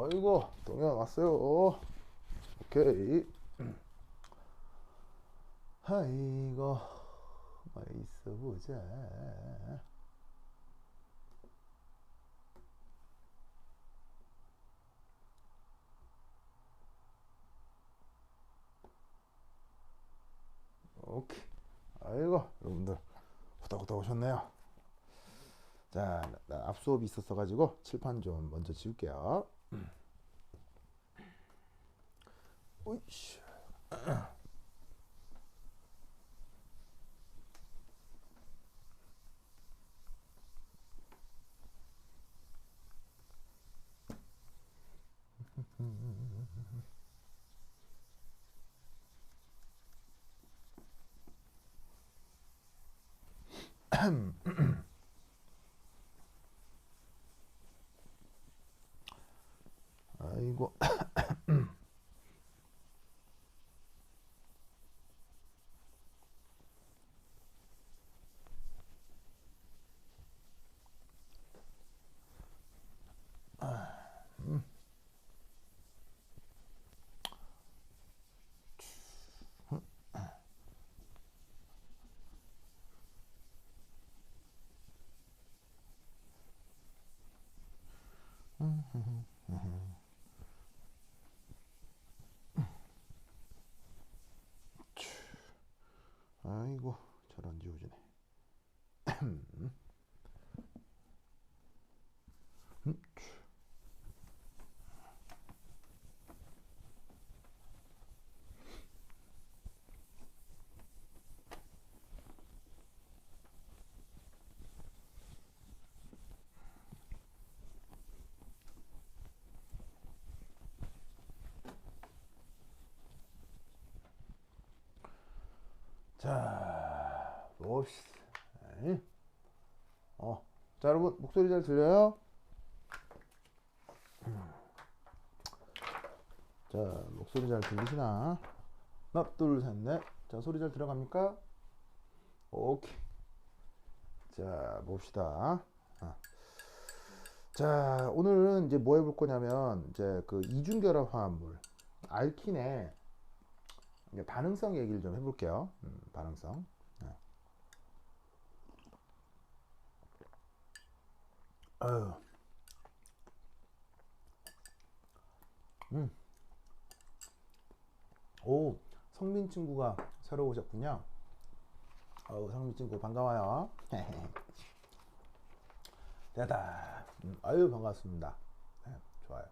아이고, 동현 왔어요. 오케이. 아이고, 있어 보자. 오케이. 아이고, 여러분들 후다후다 오셨네요. 자, 나 앞수업이 있었어가지고 칠판 좀 먼저 지울게요. 오이씨. 아이고. 아이고, 잘 안 지워지네. 자, 봅시다. 에이. 자, 여러분 목소리 잘 들려요? 자, 목소리 잘 들리시나? 하나, 둘, 셋, 넷. 자, 소리 잘 들어갑니까? 오케이. 자, 봅시다. 자, 오늘은 이제 뭐 해볼 거냐면, 이제 그 이중결합 화합물, 알킨의 이제 반응성 얘기를 좀 해볼게요. 반응성. 네. 아유, 오, 성민 친구가 새로 오셨군요. 성민 친구 반가워요. 됐다. 아유, 반갑습니다. 네, 좋아요.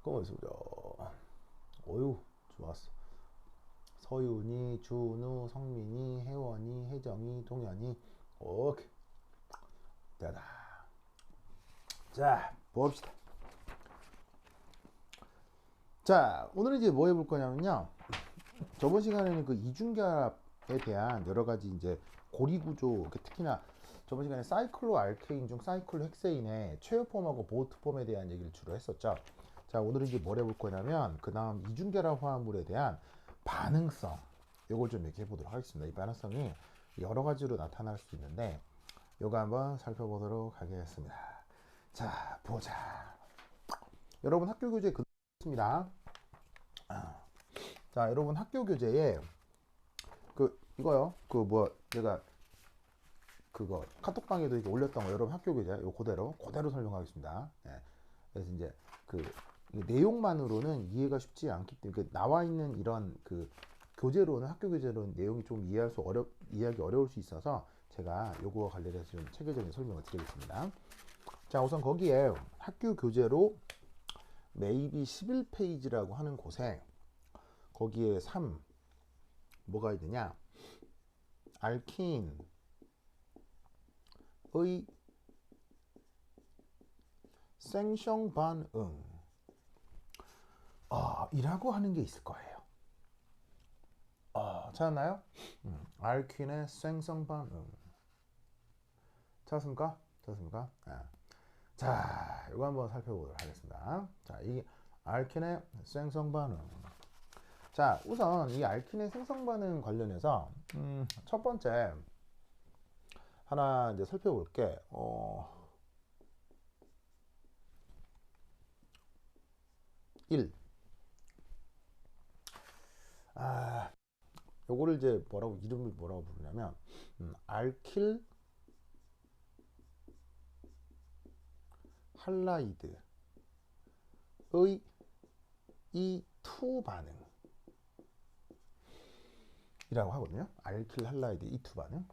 그럼 어디서 보자. 어유, 좋았어. 서윤이, 준우, 성민이, 혜원이, 혜정이, 동현이. 오케이. 됐다. 자, 봅시다. 자, 오늘 이제 뭐 해볼 거냐면요. 저번 시간에는 그 이중결합에 대한 여러 가지 이제 고리 구조, 특히나 저번 시간에 사이클로 알케인 중 사이클로 헥세인의 최유폼하고 보트폼에 대한 얘기를 주로 했었죠. 자, 오늘은 이제 뭘 해볼 거냐면 그 다음 이중결합 화합물에 대한 반응성, 요걸 좀 얘기해 보도록 하겠습니다. 이 반응성이 여러 가지로 나타날 수 있는데 요거 한번 살펴보도록 하겠습니다. 자, 보자. 여러분 학교 교재 그렇습니다. 자, 여러분 학교 교재에 이거요. 제가 그거 카톡방에도 이렇게 올렸던 거 여러분 학교 교재 요 그대로 설명하겠습니다. 네. 그래서 이제 그 내용만으로는 이해가 쉽지 않기 때문에 나와 있는 이런 그 교재로는 학교 교재로는 내용이 좀 이해하기 어려울 수 있어서 제가 요거와 관련해서 좀 체계적인 설명을 드리겠습니다. 자, 우선 거기에 학교 교재로 maybe 11페이지라고 하는 곳에 거기에 3 뭐가 있느냐, 알킨의 생성 반응 이라고 하는 게 있을 거예요. 찾았나요? 알킨의 생성 반응 찾았습니까? 자, 이거 한번 살펴보도록 하겠습니다. 자, 이 알킨의 생성 반응. 자, 우선 이 알킨의 생성 반응 관련해서 첫 번째 하나 이제 살펴볼게. 1. 아, 요거를 이제 뭐라고 이름을 뭐라고 부르냐면 알킬 할라이드의 E2 반응이라고 하거든요. 알킬 할라이드 E2 반응.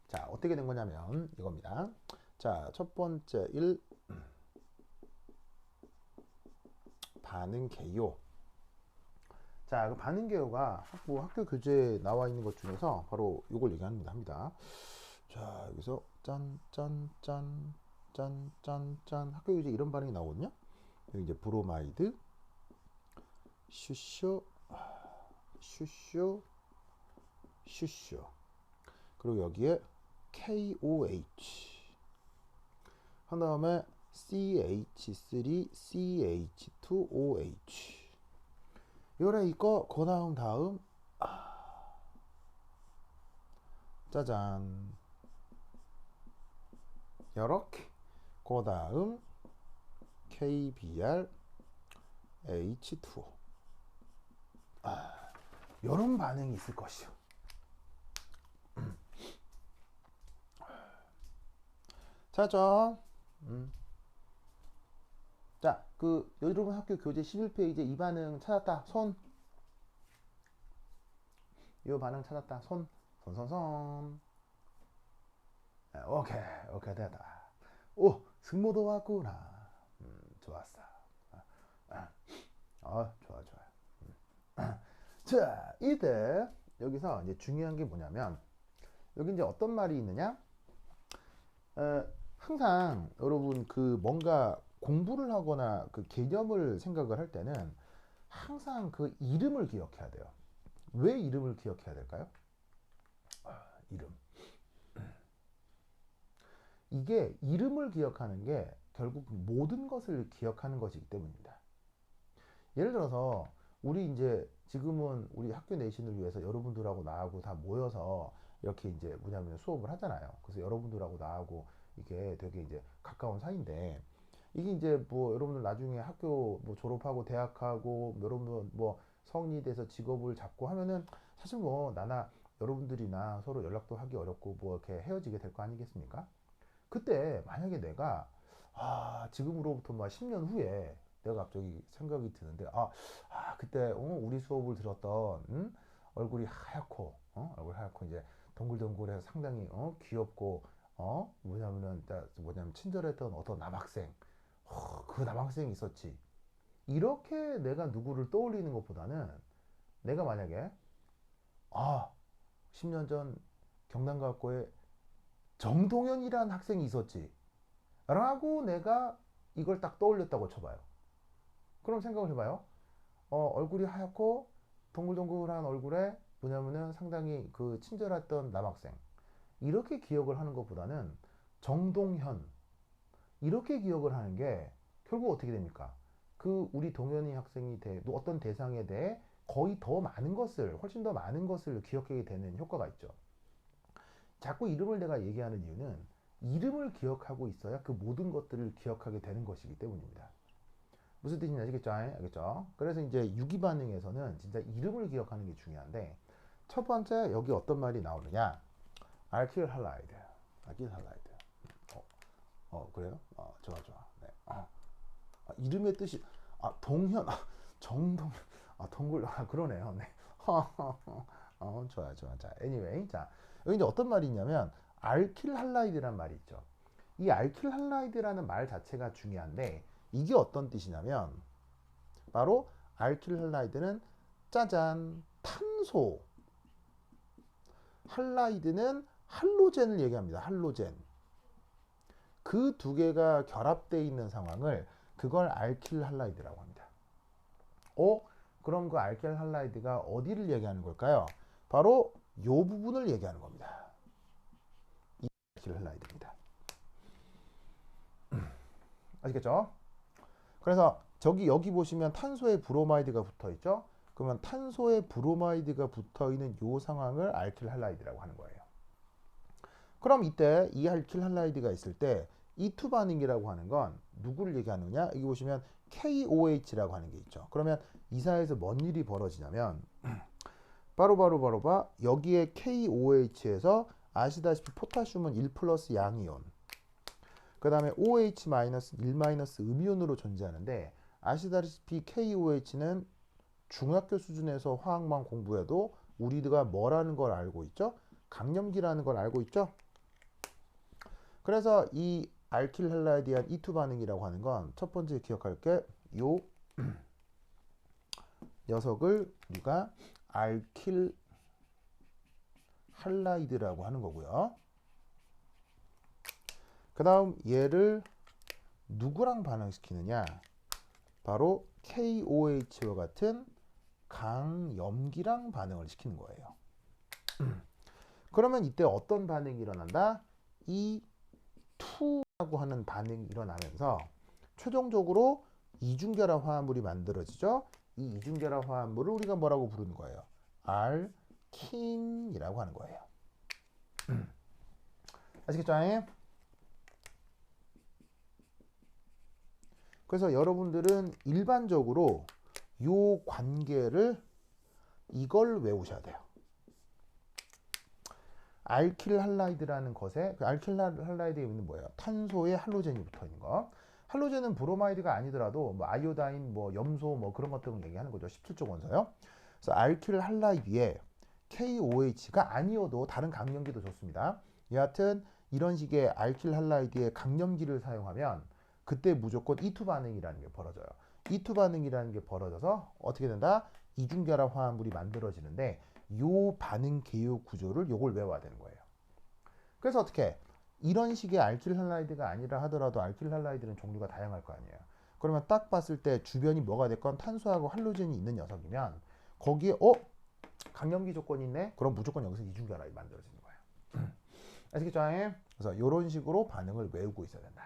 자, 어떻게 된 거냐면 이겁니다. 자, 첫 번째 1 반응 개요. 자, 그 반응 개요가 학교 교재에 나와 있는 것 중에서 바로 이걸 얘기합니다. 자, 여기서 짠짠짠 짠짠짠 학교 교재 이런 반응이 나오거든요. 여기 이제 브로마이드 슈쇼 슈쇼 슈쇼, 그리고 여기에 KOH 한 다음에 CH3 CH2OH. 요래 이거 그 다음 짜잔 요렇게 그 다음 KBr H2O. 요런 반응이 있을 것이요. 찾았죠? 자, 그 여러분 학교 교재 11페이지 이 반응 찾았다. 손. 이 반응 찾았다. 손. 손. 오케이 됐다. 오, 승모도 왔구나. 좋았어. 좋아. 자, 이때 여기서 이제 중요한 게 뭐냐면 여기 이제 어떤 말이 있느냐? 항상 여러분 그 뭔가 공부를 하거나 그 개념을 생각을 할 때는 항상 그 이름을 기억해야 돼요. 왜 이름을 기억해야 될까요? 이름. 이게 이름을 기억하는 게 결국 모든 것을 기억하는 것이기 때문입니다. 예를 들어서 우리 이제 지금은 우리 학교 내신을 위해서 여러분들하고 나하고 다 모여서 이렇게 이제 뭐냐면 수업을 하잖아요. 그래서 여러분들하고 나하고 이게 되게 이제 가까운 사이인데 이게 이제 뭐 여러분들 나중에 학교 뭐 졸업하고 대학하고 여러분 뭐 성인이 돼서 직업을 잡고 하면은 사실 뭐 나나 여러분들이나 서로 연락도 하기 어렵고 뭐 이렇게 헤어지게 될 거 아니겠습니까? 그때 만약에 내가 지금으로부터 막 10년 후에 내가 갑자기 생각이 드는데 그때 우리 수업을 들었던 얼굴이 하얗고 얼굴 하얗고 이제 동글동글해서 상당히 귀엽고 뭐냐면 친절했던 어떤 남학생, 그 남학생이 있었지. 이렇게 내가 누구를 떠올리는 것보다는 내가 만약에 10년 전 경남과학고에 정동현이라는 학생이 있었지 라고 내가 이걸 딱 떠올렸다고 쳐봐요. 그럼 생각을 해봐요. 얼굴이 하얗고 동글동글한 얼굴에 뭐냐면은 상당히 그 친절했던 남학생, 이렇게 기억을 하는 것보다는 정동현 이렇게 기억을 하는 게 결국 어떻게 됩니까? 그 우리 동현이 학생이 어떤 대상에 대해 거의 더 많은 것을, 훨씬 더 많은 것을 기억하게 되는 효과가 있죠. 자꾸 이름을 내가 얘기하는 이유는 이름을 기억하고 있어야 그 모든 것들을 기억하게 되는 것이기 때문입니다. 무슨 뜻인지 아시겠죠? 알겠죠? 그래서 이제 유기 반응에서는 진짜 이름을 기억하는 게 중요한데, 첫 번째 여기 어떤 말이 나오느냐? 알킬 할라이드. 그래요? 좋아. 네. 이름의 뜻이 동현, 정동, 동굴, 그러네요. 네. 좋아. 자, anyway, 자 여기 이제 어떤 말이 있냐면 알킬 할라이드라는 말이 있죠. 이 알킬 할라이드라는 말 자체가 중요한데 이게 어떤 뜻이냐면 바로 알킬 할라이드는 짜잔 탄소, 할라이드는 할로젠을 얘기합니다. 할로젠. 그 두 개가 결합되어 있는 상황을 그걸 알킬 할라이드라고 합니다. 그럼 그 알킬 할라이드가 어디를 얘기하는 걸까요? 바로 이 부분을 얘기하는 겁니다. 이 알킬 할라이드입니다. 아시겠죠? 그래서 여기 보시면 탄소에 브로마이드가 붙어 있죠? 그러면 탄소에 브로마이드가 붙어 있는 이 상황을 알킬 할라이드라고 하는 거예요. 그럼 이때 이 알킬 할라이드가 있을 때 E2 반응이라고 하는 건 누구를 얘기하느냐? 여기 보시면 KOH라고 하는 게 있죠. 그러면 이 사이에서 뭔 일이 벌어지냐면 바로 여기에 KOH에서 아시다시피 포타슘은 1 플러스 양이온, 그 다음에 OH 마이너스 1 마이너스 음이온으로 존재하는데, 아시다시피 KOH는 중학교 수준에서 화학만 공부해도 우리가 뭐라는 걸 알고 있죠? 강염기라는 걸 알고 있죠? 그래서 이 알킬 할라이드한 E2 반응이라고 하는 건 첫 번째 기억할 게 요 녀석을 우리가 알킬 할라이드라고 하는 거고요. 그 다음 얘를 누구랑 반응시키느냐? 바로 KOH와 같은 강염기랑 반응을 시키는 거예요. 그러면 이때 어떤 반응이 일어난다? E2라고 하는 반응이 일어나면서 최종적으로 이중결합 화합물이 만들어지죠. 이 이중결합 화합물을 우리가 뭐라고 부르는 거예요? 알킨이라고 하는 거예요. 아시겠죠? 그래서 여러분들은 일반적으로 요 관계를 이걸 외우셔야 돼요. 알킬 할라이드라는 것에, 그 알킬 할라이드에 있는 뭐예요? 탄소에 할로젠이 붙어 있는 거. 할로젠은 브로마이드가 아니더라도 뭐 아이오다인, 뭐 염소, 뭐 그런 것들을 얘기하는 거죠. 17조 원소요. 그래서 알킬 할라이드에 KOH가 아니어도 다른 강염기도 좋습니다. 여하튼 이런 식의 알킬 할라이드에 강염기를 사용하면 그때 무조건 E2 반응이라는 게 벌어져요. E2 반응이라는 게 벌어져서 어떻게 된다? 이중결합 화합물이 만들어지는데, 요 반응 개요 구조를 요걸 외워야 되는 거예요. 그래서 어떻게 이런 식의 알킬 할라이드가 아니라 하더라도 알킬 할라이드는 종류가 다양할 거 아니에요. 그러면 딱 봤을 때 주변이 뭐가 됐건 탄소하고 할로젠이 있는 녀석이면 거기에 강염기 조건이 있네? 그럼 무조건 여기서 이중결합이 만들어지는 거예요. 아시겠죠? 그래서 이런 식으로 반응을 외우고 있어야 된다.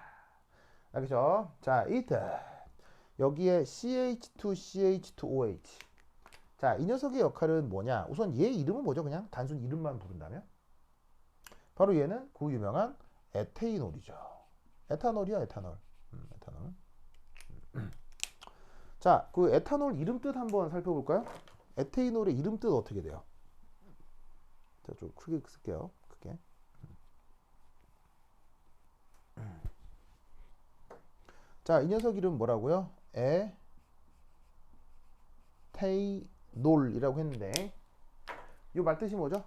알겠죠? 자, 이때 여기에 CH2CH2OH. 자, 이 녀석의 역할은 뭐냐? 우선 얘 이름은 뭐죠? 그냥 단순 이름만 부른다면? 바로 얘는 그 유명한 에테이놀이죠. 에탄올이야, 에탄올. 에탄올. 자, 그 에탄올 이름 뜻 한번 살펴볼까요? 에테이놀의 이름 뜻 어떻게 돼요? 자, 좀 크게 쓸게요. 크게. 자, 이 녀석 이름 뭐라고요? 에테이놀이라고 했는데, 이 말뜻이 뭐죠?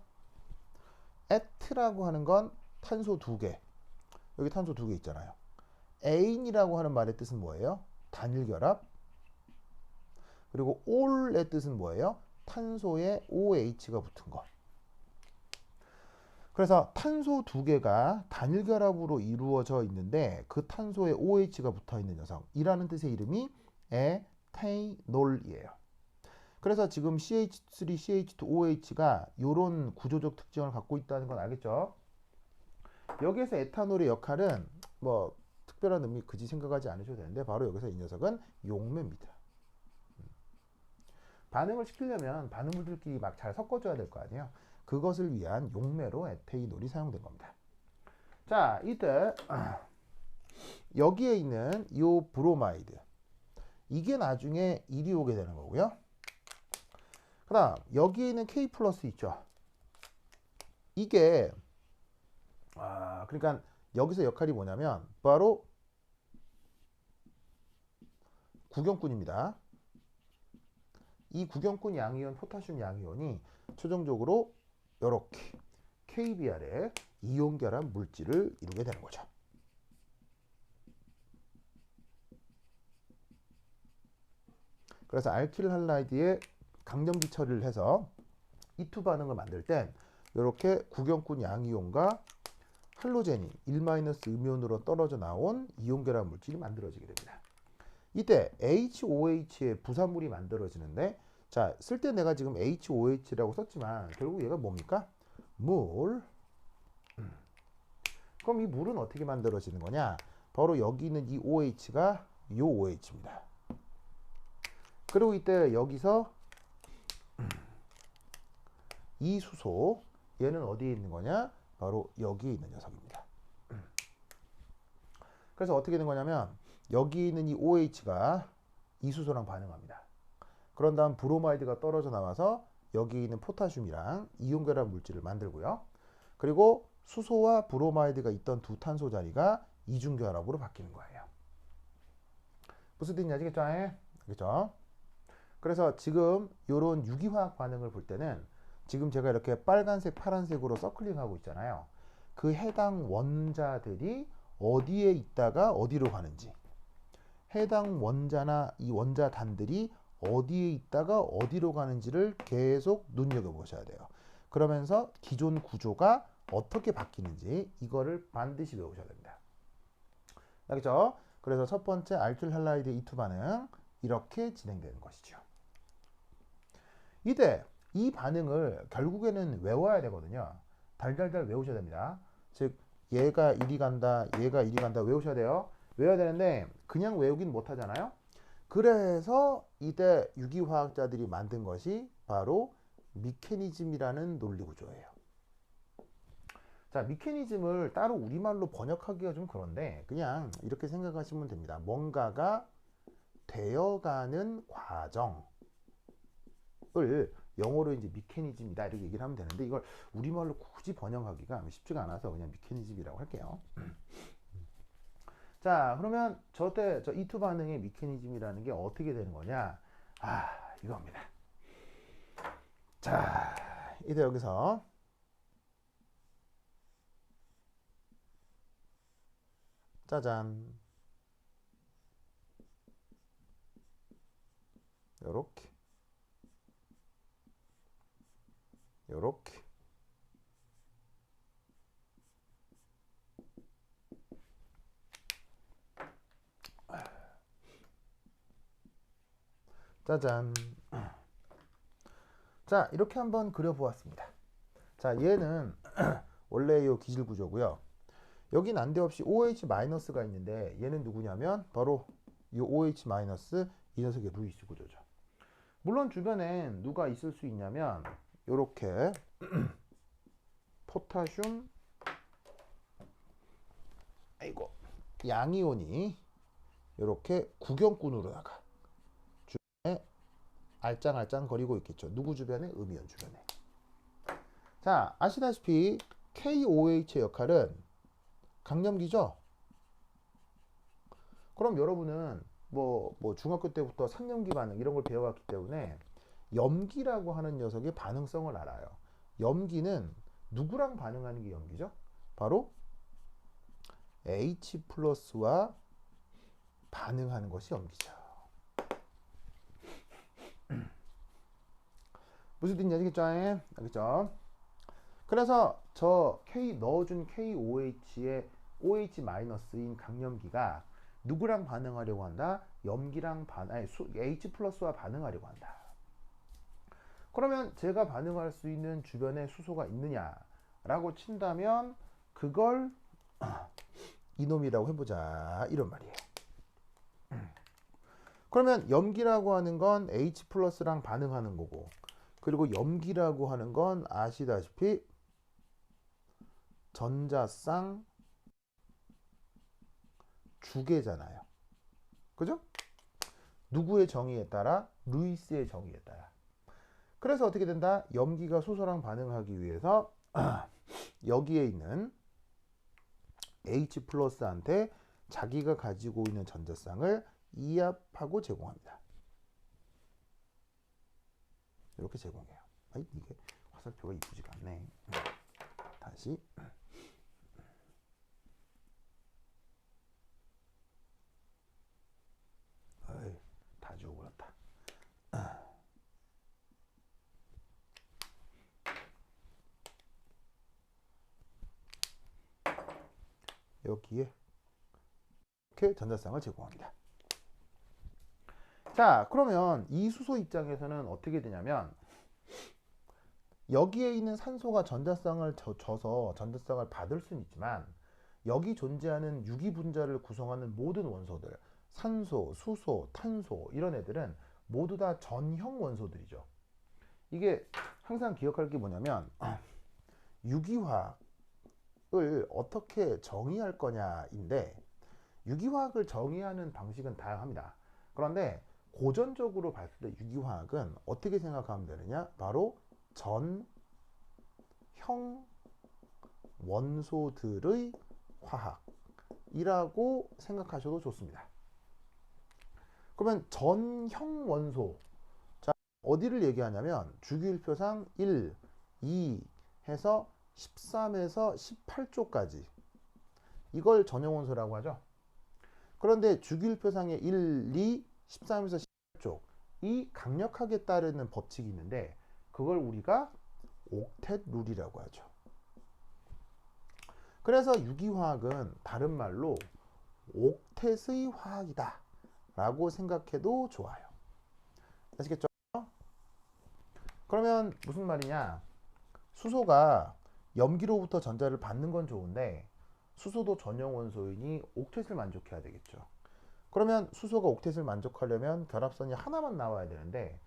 에트라고 하는 건 탄소 2개. 여기 탄소 2개 있잖아요. 에인이라고 하는 말의 뜻은 뭐예요? 단일결합. 그리고 올의 뜻은 뭐예요? 탄소에 OH가 붙은 거. 그래서 탄소 2개가 단일결합으로 이루어져 있는데 그 탄소에 OH가 붙어 있는 녀석이라는 뜻의 이름이 에테이놀이에요. 그래서 지금 CH3, CH2OH가 이런 구조적 특징을 갖고 있다는 건 알겠죠? 여기에서 에탄올의 역할은 뭐 특별한 의미 그지 생각하지 않으셔도 되는데, 바로 여기서 이 녀석은 용매입니다. 반응을 시키려면 반응물들끼리 막 잘 섞어줘야 될 거 아니에요. 그것을 위한 용매로 에테이놀이 사용된 겁니다. 자, 이때 여기에 있는 이 브로마이드, 이게 나중에 일이 오게 되는 거고요. 그 다음 여기에 있는 K 플러스 있죠. 이게 그러니까 여기서 역할이 뭐냐면 바로 구경꾼입니다. 이 구경꾼 양이온, 포타슘 양이온이 최종적으로 이렇게 KBR의 이온 결합 물질을 이루게 되는 거죠. 그래서 알킬 할라이드에 강염기 처리를 해서 E2 반응을 만들 땐 이렇게 구경꾼 양이온과 할로젠이 1- 음이온으로 떨어져 나온 이온 결합 물질이 만들어지게 됩니다. 이때 HOH의 부산물이 만들어지는데, 자, 쓸 때 내가 지금 HOH라고 썼지만 결국 얘가 뭡니까? 물. 그럼 이 물은 어떻게 만들어지는 거냐? 바로 여기 있는 이 OH가 요 OH입니다. 그리고 이때 여기서 이 수소, 얘는 어디에 있는 거냐? 바로 여기에 있는 녀석입니다. 그래서 어떻게 된 거냐면 여기 있는 이 OH가 이 수소랑 반응합니다. 그런 다음 브로마이드가 떨어져 나와서 여기 있는 포타슘이랑 이온 결합 물질을 만들고요. 그리고 수소와 브로마이드가 있던 두 탄소 자리가 이중 결합으로 바뀌는 거예요. 무슨 뜻인지 아시겠죠? 알겠죠? 그래서 지금 이런 유기화학 반응을 볼 때는 지금 제가 이렇게 빨간색, 파란색으로 서클링하고 있잖아요. 그 해당 원자들이 어디에 있다가 어디로 가는지, 해당 원자나 이 원자단들이 어디에 있다가 어디로 가는지를 계속 눈여겨보셔야 돼요. 그러면서 기존 구조가 어떻게 바뀌는지 이거를 반드시 외우셔야 됩니다. 알겠죠? 그래서 첫 번째 알킬 할라이드 E2 반응 이렇게 진행되는 것이죠. 이때 이 반응을 결국에는 외워야 되거든요. 달달달 외우셔야 됩니다. 즉 얘가 이리 간다, 얘가 이리 간다 외우셔야 돼요. 외워야 되는데 그냥 외우긴 못하잖아요. 그래서 이때 유기화학자들이 만든 것이 바로 미케니즘이라는 논리구조예요. 자, 미케니즘을 따로 우리말로 번역하기가 좀 그런데 그냥 이렇게 생각하시면 됩니다. 뭔가가 되어가는 과정을 영어로 이제 미케니즘이다 이렇게 얘기를 하면 되는데 이걸 우리말로 굳이 번역하기가 쉽지가 않아서 그냥 미케니즘이라고 할게요. 자, 그러면 저 E2 반응의 미케니즘이라는 게 어떻게 되는 거냐? 이겁니다. 자, 이제 여기서 짜잔, 요렇게 요렇게 짜잔. 자, 이렇게 한번 그려보았습니다. 자, 얘는 원래 이 기질 구조고요. 여기 난데없이 OH-가 있는데 얘는 누구냐면 바로 이 OH- 이 녀석의 루이스 구조죠. 물론 주변엔 누가 있을 수 있냐면 이렇게 포타슘 아이고 양이온이 이렇게 구경꾼으로다가 주변에 알짱알짱 거리고 있겠죠. 누구 주변에? 음이온 주변에. 자, 아시다시피 KOH의 역할은 강염기죠. 그럼 여러분은 뭐 중학교 때부터 상염기 반응 이런 걸 배워왔기 때문에 염기라고 하는 녀석의 반응성을 알아요. 염기는 누구랑 반응하는 게 염기죠? 바로 H 플러스와 반응하는 것이 염기죠. 무슨 뜻인지 알겠죠? 알겠죠? 그래서 저 K 넣어준 KOH의 OH-인 강염기가 누구랑 반응하려고 한다? 염기랑 H 플러스와 반응하려고 한다. 그러면 제가 반응할 수 있는 주변에 수소가 있느냐라고 친다면 그걸 이놈이라고 해보자 이런 말이에요. 그러면 염기라고 하는 건 H 플러스랑 반응하는 거고 그리고 염기라고 하는 건 아시다시피 전자쌍 주계잖아요. 그죠? 누구의 정의에 따라? 루이스의 정의에 따라. 그래서 어떻게 된다? 염기가 수소랑 반응하기 위해서 여기에 있는 H 플러스한테 자기가 가지고 있는 전자쌍을 이압하고 제공합니다. 이렇게 제공해요. 이게 화살표가 이쁘지가 않네. 다시 다 지워버렸다. 여기에 이렇게 전자쌍을 제공합니다. 자, 그러면 이 수소 입장에서는 어떻게 되냐면 여기에 있는 산소가 전자쌍을 줘서 전자쌍을 받을 수는 있지만 여기 존재하는 유기 분자를 구성하는 모든 원소들 산소, 수소, 탄소 이런 애들은 모두 다 전형 원소들이죠. 이게 항상 기억할 게 뭐냐면 유기화학을 어떻게 정의할 거냐인데 유기화학을 정의하는 방식은 다양합니다. 그런데 고전적으로 봤을 때 유기화학은 어떻게 생각하면 되느냐? 바로 전형 원소들의 화학이라고 생각하셔도 좋습니다. 그러면 전형 원소, 자, 어디를 얘기하냐면 주기율표상 1, 2 해서 13에서 18조까지, 이걸 전형 원소라고 하죠. 그런데 주기율표상의 1, 2, 13에서 18조, 이 강력하게 따르는 법칙이 있는데 그걸 우리가 옥텟 룰이라고 하죠. 그래서 유기화학은 다른 말로 옥텟의 화학이다 라고 생각해도 좋아요. 아시겠죠? 그러면 무슨 말이냐? 수소가 염기로부터 전자를 받는 건 좋은데 수소도 전형 원소이니 옥텟을 만족해야 되겠죠. 그러면 수소가 옥텟을 만족하려면 결합선이 하나만 나와야 되는데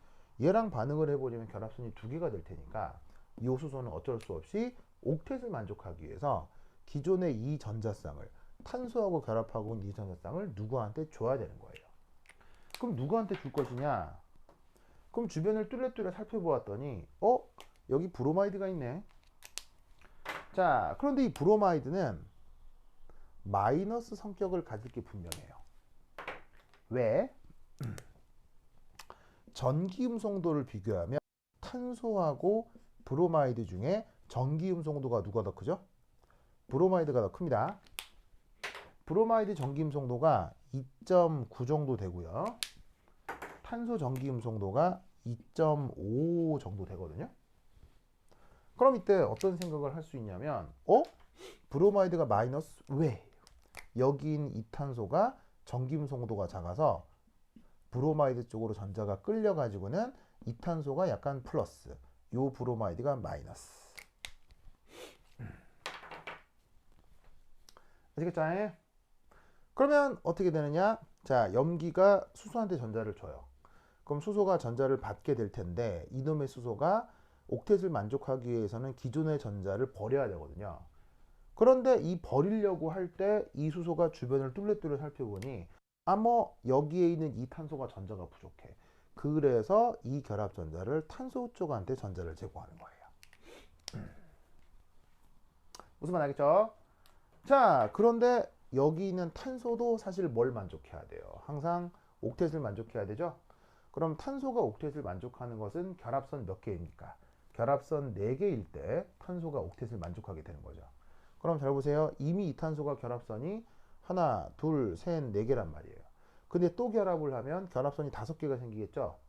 얘랑 반응을 해보려면 결합선이 두 개가 될 테니까 이 수소는 어쩔 수 없이 옥텟을 만족하기 위해서 기존의 이 전자쌍을, 탄소하고 결합하고 있는 이 전자쌍을 누구한테 줘야 되는 거예요. 그럼 누구한테 줄 것이냐? 그럼 주변을 뚜렷뚜렷 살펴보았더니 여기 브로마이드가 있네. 자, 그런데 이 브로마이드는 마이너스 성격을 가질 게 분명해요. 왜? 전기음성도를 비교하면 탄소하고 브로마이드 중에 전기음성도가 누가 더 크죠? 브로마이드가 더 큽니다. 브로마이드 전기음성도가 2.9 정도 되고요. 탄소 전기음성도가 2.5 정도 되거든요. 그럼 이때 어떤 생각을 할 수 있냐면 브로마이드가 마이너스, 왜? 여기인 이 탄소가 전기음성도가 작아서 브로마이드 쪽으로 전자가 끌려가지고는 이 탄소가 약간 플러스, 요 브로마이드가 마이너스. 아시겠죠? 그러면 어떻게 되느냐? 자, 염기가 수소한테 전자를 줘요. 그럼 수소가 전자를 받게 될 텐데 이놈의 수소가 옥텟을 만족하기 위해서는 기존의 전자를 버려야 되거든요. 그런데 이 버리려고 할 때 이 수소가 주변을 뚜렷뚜렷 살펴보니 여기에 있는 이 탄소가 전자가 부족해. 그래서 이 결합 전자를 탄소 쪽한테 전자를 제공하는 거예요. 무슨 말 알겠죠? 자, 그런데 여기 있는 탄소도 사실 뭘 만족해야 돼요? 항상 옥텟을 만족해야 되죠? 그럼 탄소가 옥텟을 만족하는 것은 결합선 몇 개입니까? 결합선 4개일 때 탄소가 옥텟을 만족하게 되는 거죠. 그럼 잘 보세요. 이미 이 탄소가 결합선이 하나, 둘, 셋, 4개란 말이에요. 근데 또 결합을 하면 결합선이 5개가 생기겠죠?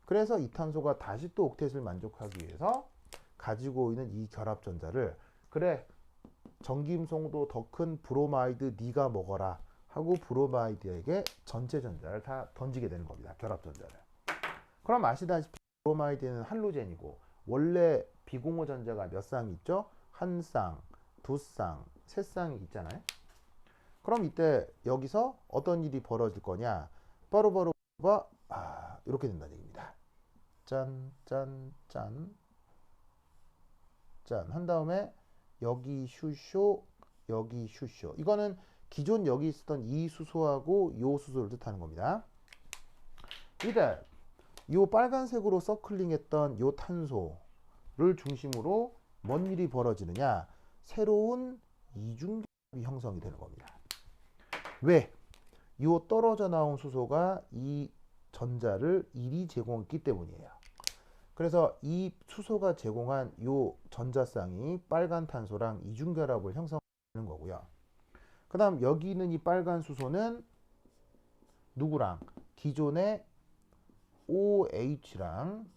그래서 이 탄소가 다시 또 옥텟을 만족하기 위해서 가지고 있는 이 결합 전자를, 그래, 전기음성도 더 큰 브로마이드 네가 먹어라 하고 브로마이드에게 전체 전자를 다 던지게 되는 겁니다. 결합 전자를. 그럼 아시다시피 브로마이드는 할로젠이고 원래 비공호 전자가 몇 쌍이 있죠? 한 쌍, 두 쌍, 세 쌍이 있잖아요. 그럼 이때 여기서 어떤 일이 벌어질 거냐? 바로 이렇게 된다는 얘기입니다. 짠, 짠, 짠, 짠 한 다음에 여기 슈쇼, 여기 슈쇼. 이거는 기존 여기 있었던 이 수소하고 요 수소를 뜻하는 겁니다. 이때 요 빨간색으로 서클링했던 요 탄소를 중심으로 뭔 일이 벌어지느냐? 새로운 이중결합이 형성이 되는 겁니다. 왜? 요 떨어져 나온 수소가 이 전자를 이리 제공했기 때문이에요. 그래서 이 수소가 제공한 요 전자쌍이 빨간 탄소랑 이중결합을 형성하는 거고요. 그 다음 여기 있는 이 빨간 수소는 누구랑? 기존의 OH랑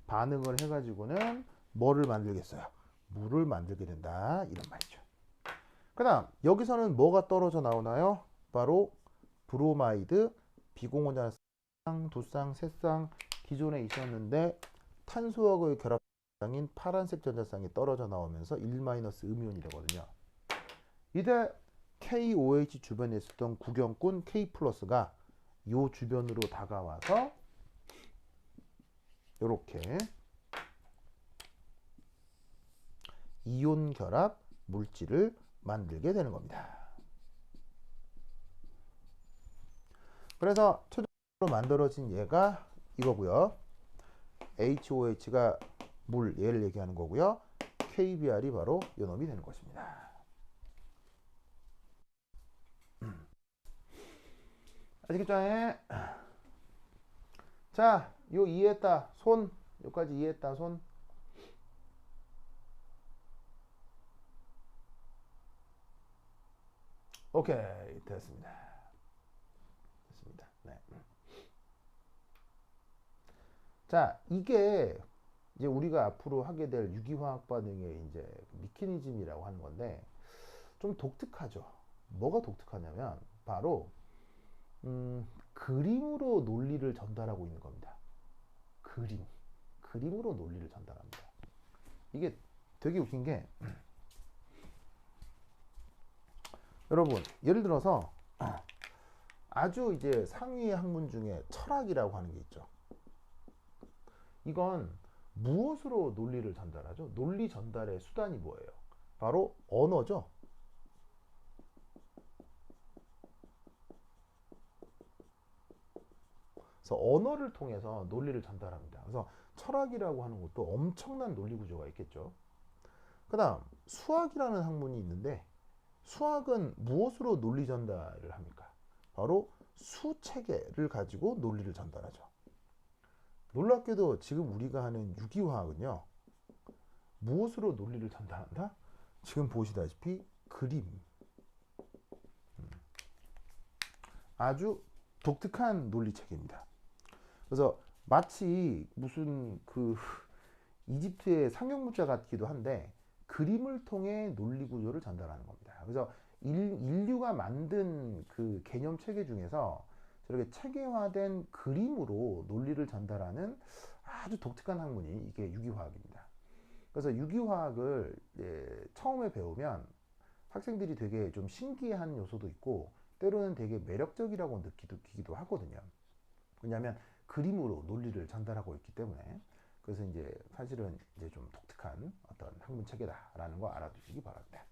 반응을 해가지고는 뭐를 만들겠어요? 물을 만들게 된다, 이런 말이죠. 그 다음 여기서는 뭐가 떨어져 나오나요? 바로 브로마이드, 비공호 전자쌍, 두 쌍, 세 쌍 기존에 있었는데 탄소하고의 결합쌍인 파란색 전자쌍이 떨어져 나오면서 1- 음이온이 되거든요. 이때 KOH 주변에 있었던 구경꾼 K 플러스가 요 주변으로 다가와서 이렇게 이온 결합 물질을 만들게 되는 겁니다. 그래서 최종적으로 만들어진 얘가 이거고요. HOH가 물 얘를 얘기하는 거고요. KBR이 바로 요놈이 되는 것입니다. 아시겠죠? 자, 요 이해했다. 손. 요까지 이해했다. 손. 오케이. 됐습니다. 됐습니다. 네. 자, 이게 이제 우리가 앞으로 하게 될 유기화학 반응의 이제 미케니즘이라고 하는 건데 좀 독특하죠. 뭐가 독특하냐면 바로 그림으로 논리를 전달하고 있는 겁니다. 그림으로 논리를 전달합니다. 이게 되게 웃긴 게 여러분 예를 들어서 아주 이제 상위의 학문 중에 철학이라고 하는 게 있죠. 이건 무엇으로 논리를 전달하죠? 논리 전달의 수단이 뭐예요? 바로 언어죠. 그래서 언어를 통해서 논리를 전달합니다. 그래서 철학이라고 하는 것도 엄청난 논리 구조가 있겠죠. 그 다음 수학이라는 학문이 있는데 수학은 무엇으로 논리 전달을 합니까? 바로 수체계를 가지고 논리를 전달하죠. 놀랍게도 지금 우리가 하는 유기화학은요. 무엇으로 논리를 전달한다? 지금 보시다시피 그림. 아주 독특한 논리체계입니다. 그래서 마치 무슨 그 이집트의 상형문자 같기도 한데 그림을 통해 논리 구조를 전달하는 겁니다. 그래서 인류가 만든 그 개념 체계 중에서 저렇게 체계화된 그림으로 논리를 전달하는 아주 독특한 학문이 이게 유기화학입니다. 그래서 유기화학을 처음에 배우면 학생들이 되게 좀 신기한 요소도 있고 때로는 되게 매력적이라고 느끼기도 하거든요. 왜냐하면 그림으로 논리를 전달하고 있기 때문에. 그래서 이제 사실은 이제 좀 독특한 어떤 학문 체계다라는 거 알아두시기 바랍니다.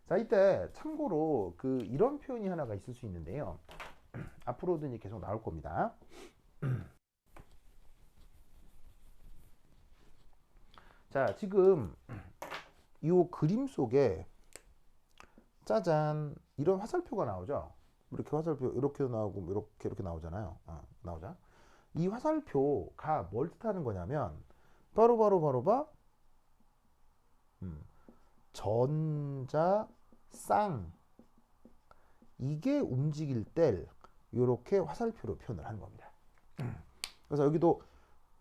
자, 이때 참고로 그 이런 표현이 하나가 있을 수 있는데요. 앞으로도 이제 계속 나올 겁니다. 자, 지금 이 그림 속에 짜잔 이런 화살표가 나오죠. 이렇게 화살표 이렇게 나오고 이렇게 나오잖아요. 나오자. 이 화살표가 뭘 뜻하는 거냐면 바로 전자 쌍 이게 움직일 때 이렇게 화살표로 표현을 하는 겁니다. 그래서 여기도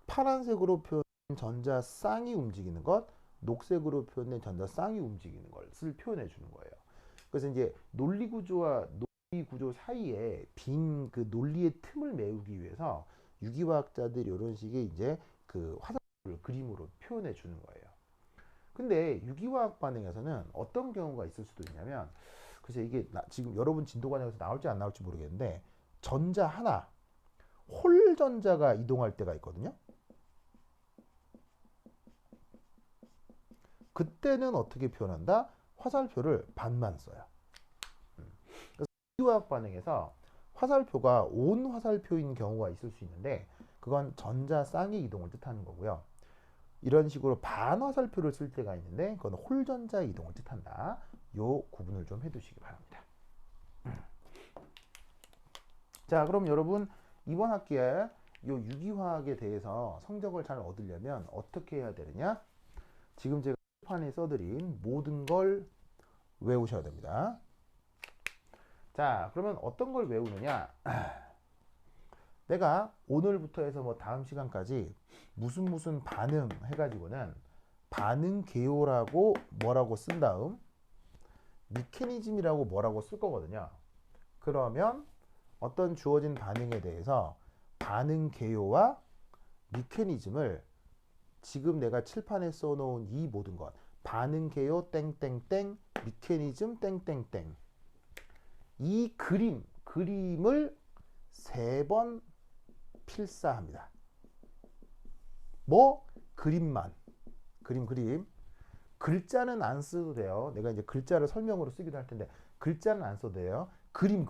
파란색으로 표현된 전자 쌍이 움직이는 것, 녹색으로 표현된 전자 쌍이 움직이는 것을 표현해 주는 거예요. 그래서 이제 논리 구조와 논리 구조 사이에 빈 그 논리의 틈을 메우기 위해서 유기화학자들이 이런 식의 이제 그 화살표를 그림으로 표현해 주는 거예요. 근데 유기화학 반응에서는 어떤 경우가 있을 수도 있냐면 그래서 이게 지금 여러분 진도 과정에서 나올지 안 나올지 모르겠는데 전자 하나 홀 전자가 이동할 때가 있거든요. 그때는 어떻게 표현한다? 화살표를 반만 써요. 그래서 유기화학 반응에서 화살표가 온 화살표인 경우가 있을 수 있는데 그건 전자 쌍의 이동을 뜻하는 거고요. 이런 식으로 반화살표를 쓸 때가 있는데 그건 홀전자 이동을 뜻한다. 요 구분을 좀 해두시기 바랍니다. 자, 그럼 여러분 이번 학기에 요 유기화학에 대해서 성적을 잘 얻으려면 어떻게 해야 되느냐? 지금 제가 판에 써드린 모든 걸 외우셔야 됩니다. 자, 그러면 어떤 걸 외우느냐? 내가 오늘부터 해서 뭐 다음 시간까지 무슨 반응 해가지고는 반응 개요라고 뭐라고 쓴 다음 미케니즘이라고 뭐라고 쓸 거거든요. 그러면 어떤 주어진 반응에 대해서 반응 개요와 미케니즘을 지금 내가 칠판에 써놓은 이 모든 것 반응 개요 땡땡땡 미케니즘 땡땡땡 이 그림을 3번 필사합니다. 뭐? 그림만. 그림. 글자는 안 써도 돼요. 내가 이제 글자를 설명으로 쓰기도 할 텐데 글자는 안 써도 돼요. 그림.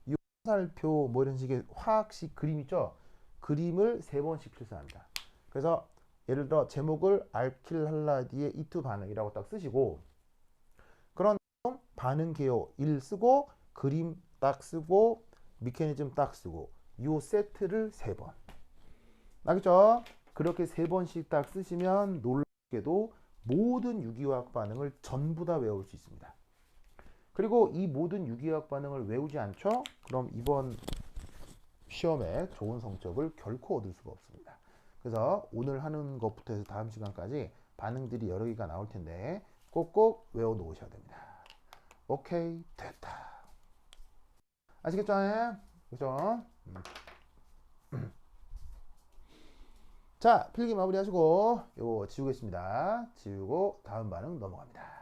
이 살표 뭐 이런 식의 화학식 그림 있죠? 그림을 3번씩 필사합니다. 그래서 예를 들어 제목을 알킬 할라디의 E2 반응이라고 딱 쓰시고 그런 다음 반응 개요 1 쓰고 그림 딱 쓰고 미케니즘 딱 쓰고 요 세트를 3번. 알겠죠? 그렇게 3번씩 딱 쓰시면 놀랍게도 모든 유기화학 반응을 전부 다 외울 수 있습니다. 그리고 이 모든 유기화학 반응을 외우지 않죠? 그럼 이번 시험에 좋은 성적을 결코 얻을 수가 없습니다. 그래서 오늘 하는 것부터 해서 다음 시간까지 반응들이 여러 개가 나올 텐데 꼭꼭 외워 놓으셔야 됩니다. 오케이, 됐다. 아시겠죠? 그죠? 자, 필기 마무리 하시고 요거 지우겠습니다. 지우고 다음 반응 넘어갑니다.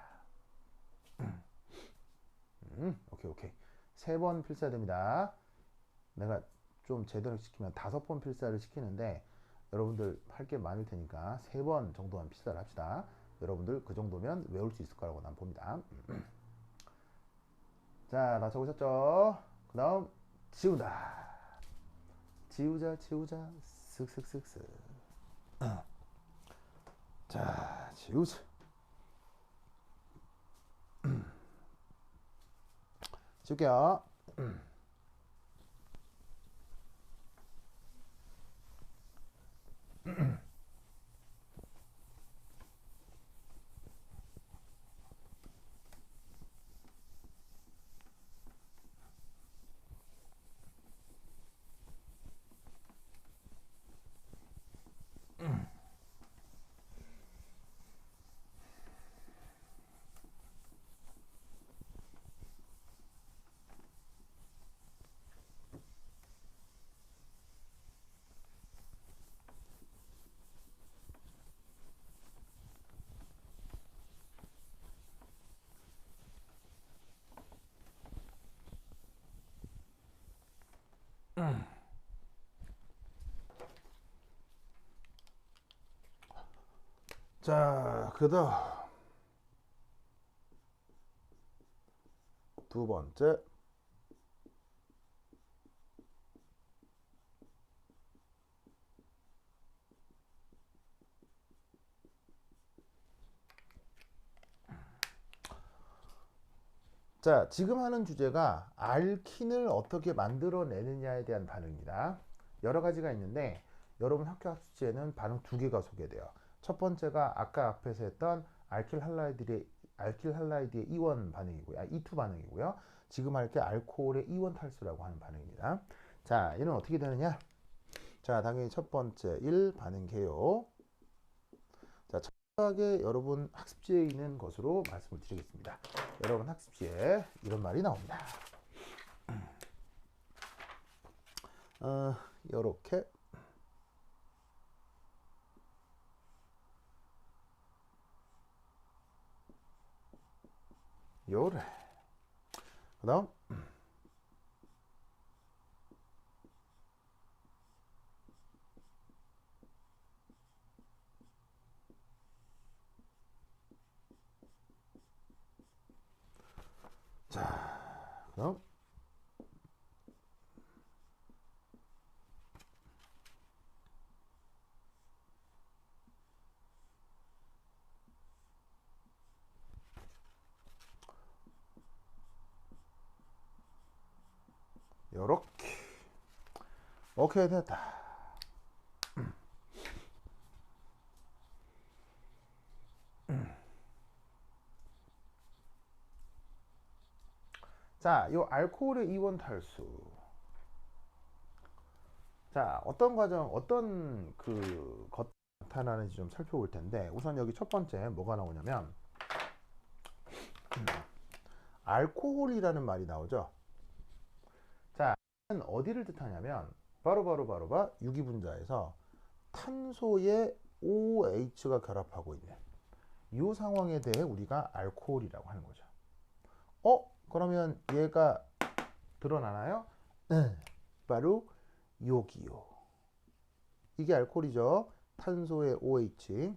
오케이, 오케이. 3번 필사됩니다. 내가 좀 제대로 시키면 5번 필사를 시키는데 여러분들 할 게 많을 테니까 3번 정도만 필사를 합시다. 여러분들 그 정도면 외울 수 있을 거라고 난 봅니다. 자, 다 적으셨죠? 그 다음 지우다. 지우자, 지우자. 쓱쓱쓱쓱. 자, 지우자. 지울게요. 자, 그 다음 두 번째. 자, 지금 하는 주제가 알킨을 어떻게 만들어내느냐에 대한 반응입니다. 여러 가지가 있는데 여러분 학교 학습지에는 반응 2개가 소개돼요. 첫 번째가 아까 앞에서 했던 알킬 할라이드의 이원 반응이고요. E2 반응이고요. 지금 할 게 알코올의 이원 탈수라고 하는 반응입니다. 자, 얘는 어떻게 되느냐? 자, 당연히 첫 번째 1 반응 개요. 자, 하게 여러분 학습지에 있는 것으로 말씀을 드리겠습니다. 여러분 학습지에 이런 말이 나옵니다. 요렇게 요래. 그 다음 자, 그 다음 요렇게. 오케이, 됐다. 자, 요 알코올의 이원 탈수. 자, 어떤 과정, 어떤 것 나타나는지 좀 살펴볼 텐데 우선 여기 첫 번째 뭐가 나오냐면 알코올이라는 말이 나오죠. 자, 어디를 뜻하냐면 바로 유기분자에서 탄소에 OH가 결합하고 있는 이 상황에 대해 우리가 알코올이라고 하는 거죠. 그러면 얘가 드러나나요? 네. 바로 여기요. 이게 알코올이죠. 탄소의 OH.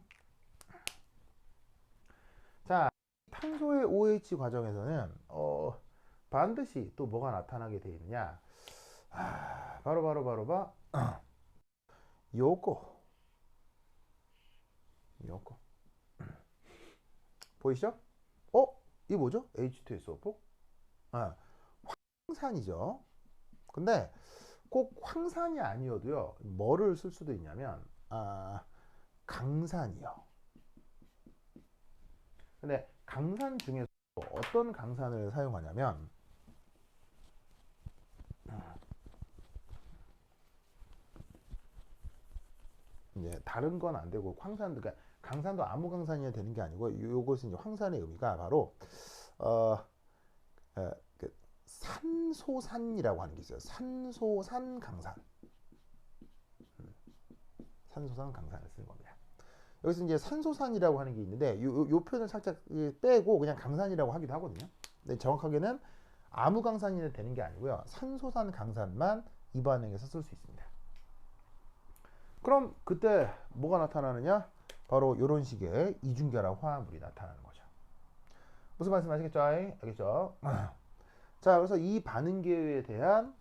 자, 탄소의 OH 과정에서는 반드시 또 뭐가 나타나게 되어 있느냐? 바로 요거 보이시죠? 이 뭐죠? H2SO4? 아, 황산이죠. 근데 꼭 황산이 아니어도요. 뭐를 쓸 수도 있냐면 강산이요. 근데 강산 중에서 어떤 강산을 사용하냐면 이제 다른 건 안 되고 황산, 그러니까 강산도 아무 강산이 되는 게 아니고 요것은 이제 황산의 의미가 바로 어, 그 산소산이라고 하는 게 있어요. 산소산 강산. 산소산 강산을 쓰는 겁니다. 여기서 이제 산소산이라고 하는 게 있는데 요 표현을 살짝 빼고 그냥 강산이라고 하기도 하거든요. 근데 정확하게는 아무 강산이 되는 게 아니고요. 산소산 강산만 이 반응에서 쓸 수 있습니다. 그럼 그때 뭐가 나타나느냐? 바로 이런 식의 이중결합 화합물이 나타나는 거죠. 무슨 말씀 아시겠죠? 알겠죠? 자, 그래서 이 반응계에 대한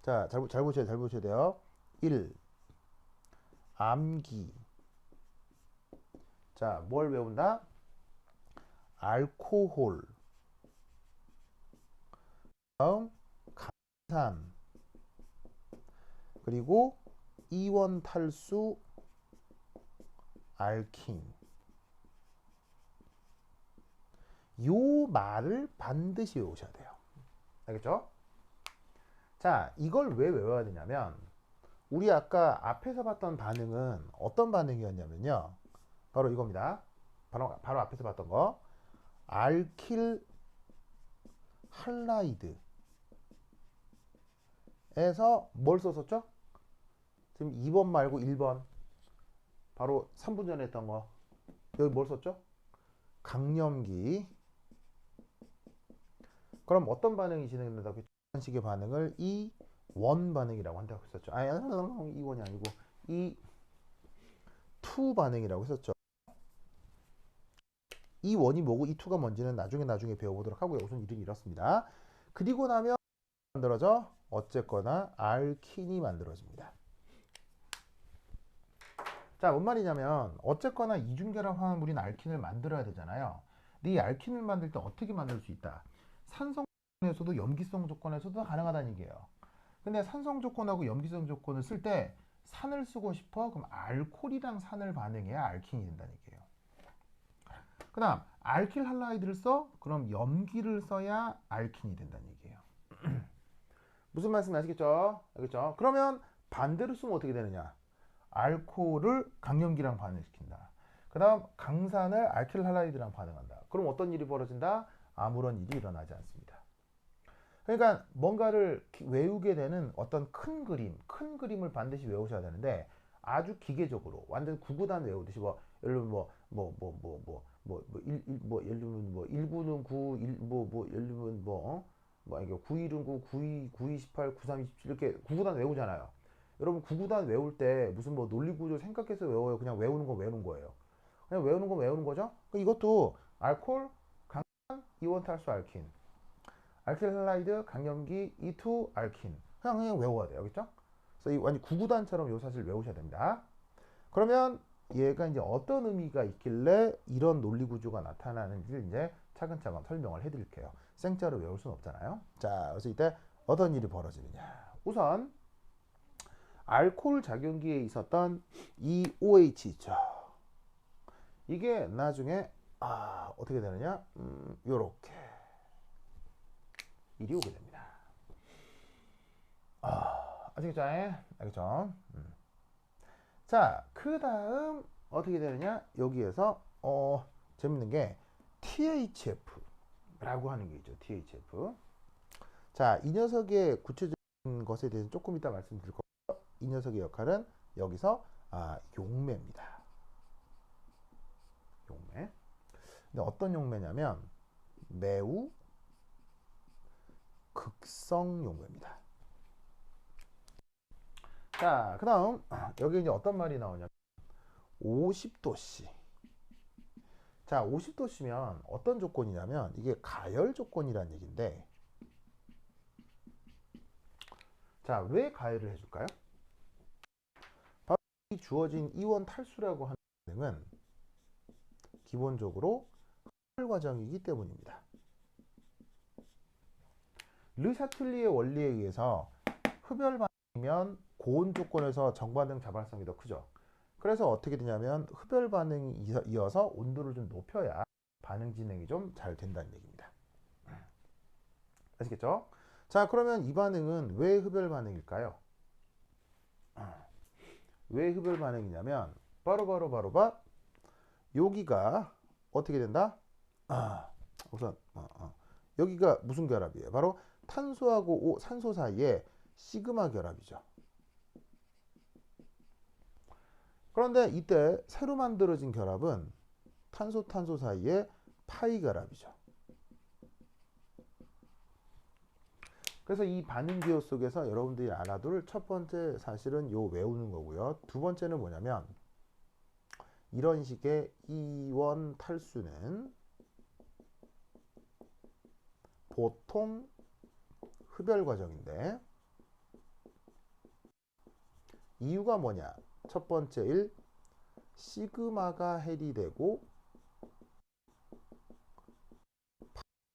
잘 보셔야 돼요. 1. 암기. 자, 뭘 외운다? 알코올. 다음 강산. 그리고 이원탈수 알킨. 요 말을 반드시 외우셔야 돼요. 알겠죠? 자, 이걸 왜 외워야 되냐면 우리 아까 앞에서 봤던 반응은 어떤 반응이었냐면요. 바로 이겁니다. 바로 앞에서 봤던 거. 알킬 할라이드에서 뭘 썼었죠? 지금 2번 말고 1번. 바로 3분 전에 했던 거. 여기 뭘 썼죠? 강염기. 그럼 어떤 반응이 진행된다고 했죠? 이런 식의 반응을 원 반응이라고 한다고 했었죠. 이원이 아니고 투 반응이라고 했었죠. 이 원이 뭐고 이 투가 뭔지는 나중에 배워보도록 하고요. 우선 이름이 이렇습니다. 그리고 나면 만들어져 어쨌거나 알킨이 만들어집니다. 자, 뭔 말이냐면 어쨌거나 이중결합 화합물인 알킨을 만들어야 되잖아요. 근데 이 알킨을 만들 때 어떻게 만들 수 있다? 산성 조건에서도 염기성 조건에서도 가능하다는 얘기예요. 근데 산성 조건하고 염기성 조건을 쓸 때 산을 쓰고 싶어? 그럼 알코올이랑 산을 반응해야 알킨이 된다는 얘기예요. 그 다음 알킬 할라이드를 써? 그럼 염기를 써야 알킨이 된다는 얘기예요. 무슨 말씀이 아시겠죠? 알겠죠? 그러면 반대로 쓰면 어떻게 되느냐? 알코올을 강염기랑 반응시킨다. 그 다음 강산을 알킬 할라이드랑 반응한다. 그럼 어떤 일이 벌어진다? 아무런 일이 일어나지 않습니다. 그러니까 뭔가를 외우게 되는 어떤 큰 그림을 반드시 외우셔야 되는데 아주 기계적으로 완전 구구단 외우듯이 예를 들면 예를 들면 1구는 9, 예를 들면 이게 9일은 9, 9이 9, 18, 9, 3, 27 이렇게 구구단 외우잖아요. 여러분 구구단 외울 때 무슨 논리구조 생각해서 외워요? 그냥 외우는 거 외우는 거예요. 그냥 외우는 거 외우는 거죠? 이것도 알코올, 강산, 이원탈수 알킨, 알킬할라이드, 강염기, E2, 알킨. 그냥 외워야 돼요. 알겠죠? 그래서 이 완전 구구단처럼 요 사실 외우셔야 됩니다. 그러면 얘가 이제 어떤 의미가 있길래 이런 논리 구조가 나타나는지를 이제 차근차근 설명을 해드릴게요. 생짜로 외울 수는 없잖아요. 자, 그래서 이때 어떤 일이 벌어지느냐. 우선 알코올 작용기에 있었던 이 OH 있죠. 이게 나중에 어떻게 되느냐? 요렇게 일이 오게 됩니다. 아시겠죠? 알겠죠? 자, 그 다음 어떻게 되느냐? 여기에서 재밌는 게 THF라고 하는 게 있죠. THF. 자, 이 녀석의 구체적인 것에 대해서 조금 이따 말씀드릴 거고요. 이 녀석의 역할은 여기서 용매입니다. 용매. 근데 어떤 용매냐면 매우 극성 용매입니다. 자, 그 다음 여기 이제 어떤 말이 나오냐면 50도씨. 자, 50도씨면 어떤 조건이냐면 이게 가열 조건이라는 얘기인데 자, 왜 가해를 해줄까요? 바로 이 주어진 이원 탈수라고 하는 반응은 기본적으로 흡열 과정이기 때문입니다. 르샤틀리의 원리에 의해서 흡열 반응이면 고온 조건에서 정반응 자발성이 더 크죠. 그래서 어떻게 되냐면 흡열 반응이 이어서 온도를 좀 높여야 반응 진행이 좀 잘 된다는 얘기입니다. 아시겠죠? 자, 그러면 이 반응은 왜 흡열 반응일까요? 왜 흡열 반응이냐면 바로 여기가 어떻게 된다? 우선 여기가 무슨 결합이에요? 바로 탄소하고 산소 사이에 시그마 결합이죠. 그런데 이때 새로 만들어진 결합은 탄소 사이에 파이 결합이죠. 그래서 이 반응 기호 속에서 여러분들이 알아둘 첫 번째 사실은 요 외우는 거고요. 두 번째는 뭐냐면 이런 식의 이원 탈수는 보통 흡열 과정인데 이유가 뭐냐? 첫 번째 시그마가 해리되고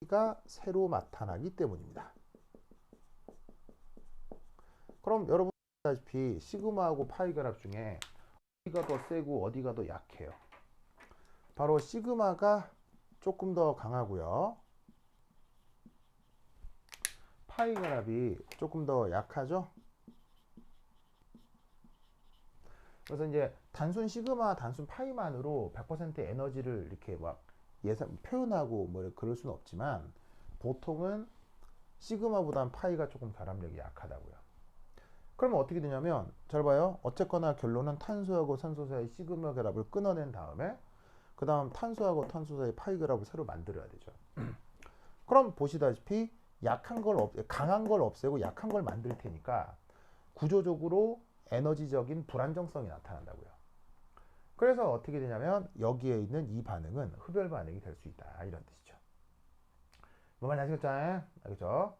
파이가 새로 나타나기 때문입니다. 그럼 여러분 아시다시피 시그마하고 파이 결합 중에 어디가 더 세고 어디가 더 약해요? 바로 시그마가 조금 더 강하고요. 파이 결합이 조금 더 약하죠. 그래서 이제 단순 시그마, 단순 파이만으로 100% 에너지를 이렇게 막 표현하고 뭐 그럴 수는 없지만 보통은 시그마보단 파이가 조금 결합력이 약하다고요. 그러면 어떻게 되냐면 잘 봐요. 어쨌거나 결론은 탄소하고 산소 사이 시그마 결합을 끊어낸 다음에 그 다음 탄소하고 탄소 사이 파이 결합을 새로 만들어야 되죠. 그럼 보시다시피 강한 걸 없애고 약한 걸 만들 테니까 구조적으로 에너지적인 불안정성이 나타난다고요. 그래서 어떻게 되냐면 여기에 있는 이 반응은 흡열 반응이 될 수 있다 이런 뜻이죠. 뭐 말 아시겠죠? 알겠죠?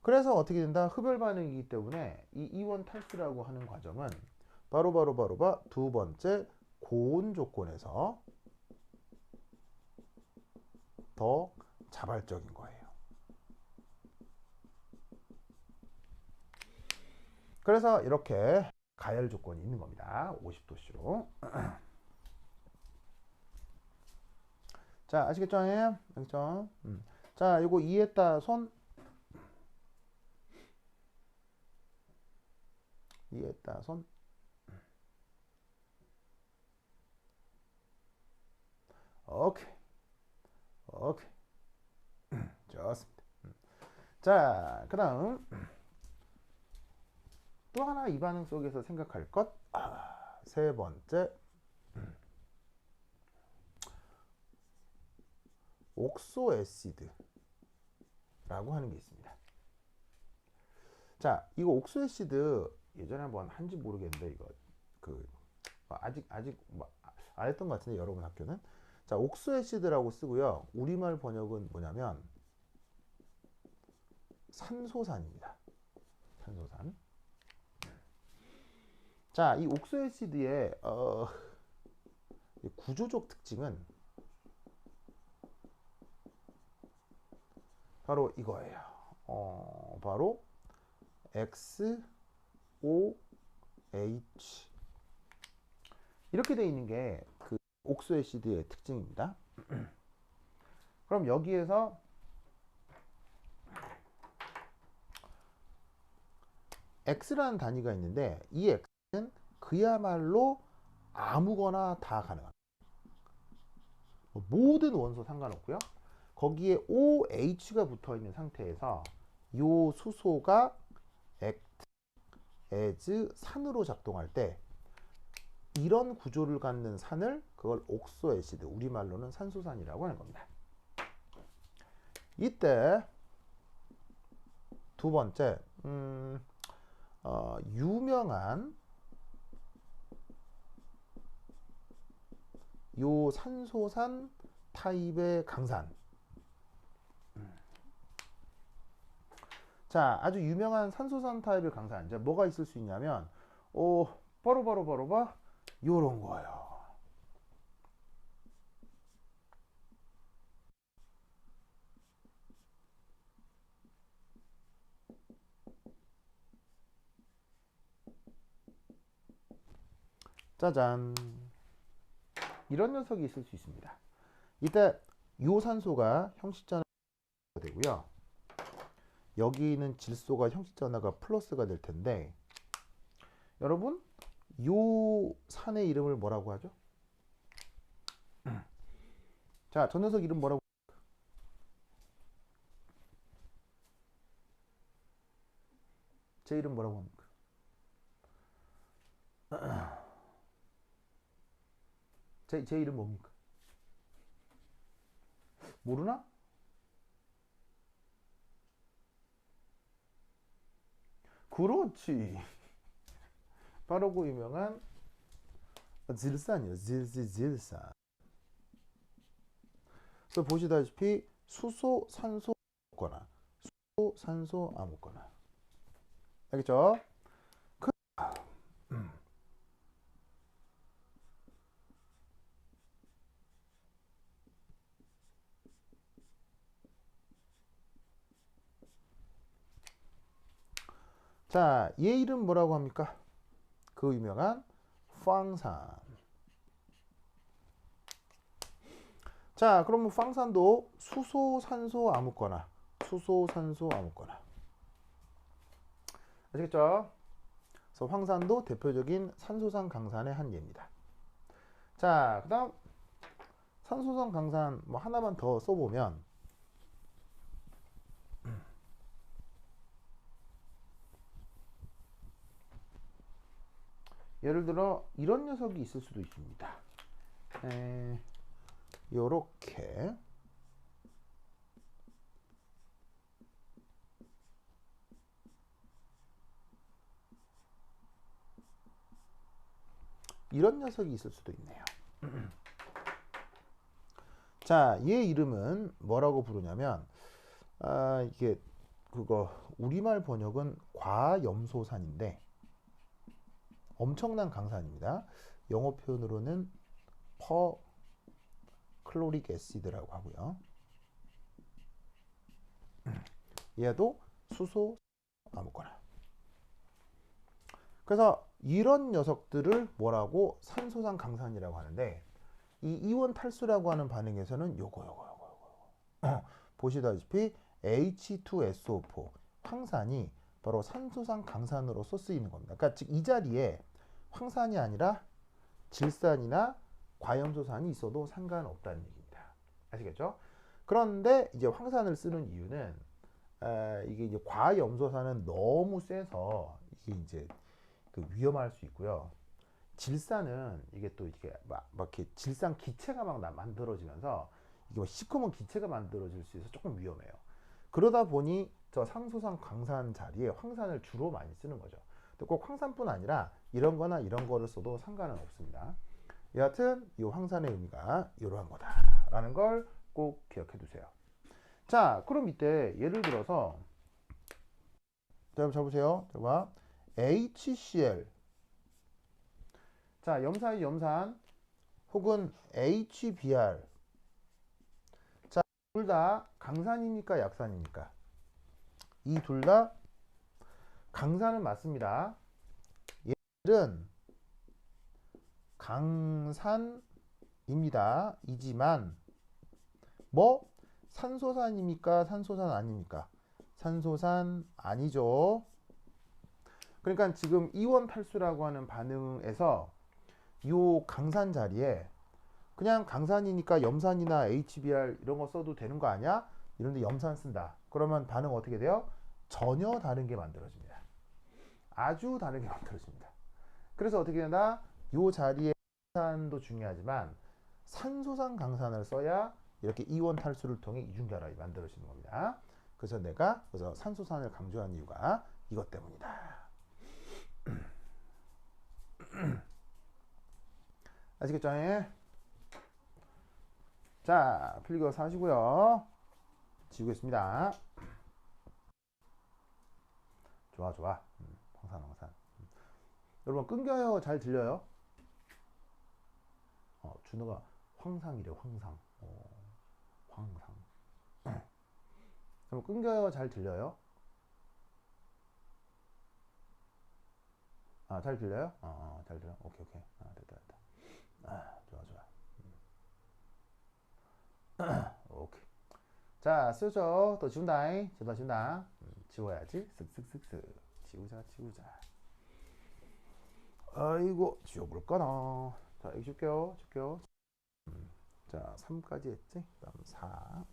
그래서 어떻게 된다? 흡열 반응이기 때문에 이 이원 탈수라고 하는 과정은 바로 두 번째 고온 조건에서 더 자발적인 거예요. 그래서 이렇게 가열 조건이 있는 겁니다. 50도씨로. 자, 아시겠죠? 알겠죠? 자, 요거 이에따 손. 이에따 손. 오케이. 오케이. 좋습니다. 자, 그 다음. 또 하나 이 반응 속에서 생각할 것. 세 번째. 옥소 애시드라고 하는 게 있습니다. 자, 이거 옥소 애시드 예전에 한번 한지 모르겠는데 이거 아직 안 했던 것 같은데 여러분 학교는. 자, 옥소 애시드라고 쓰고요. 우리말 번역은 뭐냐면 산소산입니다. 산소산. 자, 이 옥소 애시드의 구조적 특징은 바로 이거예요. 바로 XOH 이렇게 되어 있는 게 그 옥소 애시드의 특징입니다. 그럼 여기에서 X라는 단위가 있는데 이 X는 그야말로 아무거나 다 가능합니다. 모든 원소 상관없고요. 거기에 OH가 붙어 있는 상태에서 이 수소가 act as 산으로 작동할 때 이런 구조를 갖는 산을 그걸 옥소 애시드, 우리말로는 산소산이라고 하는 겁니다. 이때 두 번째 유명한 요 산소산 타입의 강산. 자, 아주 유명한 산소산 타입의 강산. 이제 뭐가 있을 수 있냐면, 바로 요런 거예요. 짜잔. 이런 녀석이 있을 수 있습니다. 이때 요 산소가 형식전화가 되고요. 여기 있는 질소가 형식전화가 플러스가 될 텐데, 여러분, 요 산의 이름을 뭐라고 하죠? 자, 저 녀석 이름 뭐라고? 제 이름 뭐라고 합니까? 제 이름 뭡니까? 모르나? 그렇지. 바로 그 유명한 질산이요. 질산. 그래서 보시다시피 수소, 산소 아무거나, 수소, 산소 아무거나. 알겠죠? 그, 자, 얘 이름 뭐라고 합니까? 그 유명한 황산. 자, 그러면 황산도 수소, 산소 아무거나, 수소, 산소 아무거나. 아시겠죠? 그래서 황산도 대표적인 산소산 강산의 한 예입니다. 자, 그다음 산소산 강산 뭐 하나만 더 써보면 예를 들어 이런 녀석이 있을 수도 있습니다. 요렇게 이런 녀석이 있을 수도 있네요. 자, 얘 이름은 뭐라고 부르냐면 이게 그거 우리말 번역은 과염소산인데 엄청난 강산입니다. 영어 표현으로는 퍼클로릭 애시드라고 하고요. 얘도 수소 아무거나. 그래서 이런 녀석들을 뭐라고 산소산 강산이라고 하는데 이 이온 탈수라고 하는 반응에서는 요거 보시다시피 H2SO4 황산이 바로 산소산 강산으로서 쓰이는 겁니다. 그러니까 즉 이 자리에 황산이 아니라 질산이나 과염소산이 있어도 상관없다는 얘기입니다. 아시겠죠? 그런데 이제 황산을 쓰는 이유는 이게 이제 과염소산은 너무 세서 이게 이제 그 위험할 수 있고요. 질산은 이게 또 이렇게 막 이렇게 질산 기체가 막 만들어지면서 이게 뭐 시커먼 기체가 만들어질 수 있어서 조금 위험해요. 그러다 보니 저 상소산 강산 자리에 황산을 주로 많이 쓰는 거죠. 꼭 황산뿐 아니라 이런 거나 이런 거를 써도 상관은 없습니다. 여하튼 이 황산의 의미가 이러한 거다라는 걸 꼭 기억해 두세요. 자, 그럼 이때 예를 들어서 자, 보세요. 자, HCl. 자, 염산이 염산 혹은 HBr. 자, 둘 다 강산입니까? 약산입니까? 이 둘 다 강산은 맞습니다. 얘들은 강산입니다. 이지만 뭐 산소산입니까? 산소산 아닙니까? 산소산 아니죠. 그러니까 지금 이원 탈수라고 하는 반응에서 이 강산 자리에 그냥 강산이니까 염산이나 HBr 이런 거 써도 되는 거 아니야? 이런데 염산 쓴다. 그러면 반응 어떻게 돼요? 전혀 다른 게 만들어집니다. 아주 다르게 만들어집니다. 그래서 어떻게 된다? 이 자리에 산도 중요하지만 산소산 강산을 써야 이렇게 이원 탈수를 통해 이중결합이 만들어지는 겁니다. 그래서 내가 산소산을 강조한 이유가 이것 때문이다. 아시겠죠? 자, 필기어서 하시고요. 지우겠습니다. 좋아, 좋아. 황산, 황산. 여러분, 끊겨요? 잘 들려요? 준호가 황상이래, 황상. 황상. 그럼 끊겨요? 잘 들려요? 아, 잘 들려요? 잘 들려? 오케이, 오케이. 됐다, 됐다. 좋아, 좋아. 오케이. 자, 쓰죠. 또 지운다잉. 지운다, 지운다. 지워야지. 쓱쓱쓱쓱. 지우자, 지우자. 아이고, 지워볼까나. 자, 이거 줄게요. 줄게요. 자, 3까지 했지? 그 다음 4.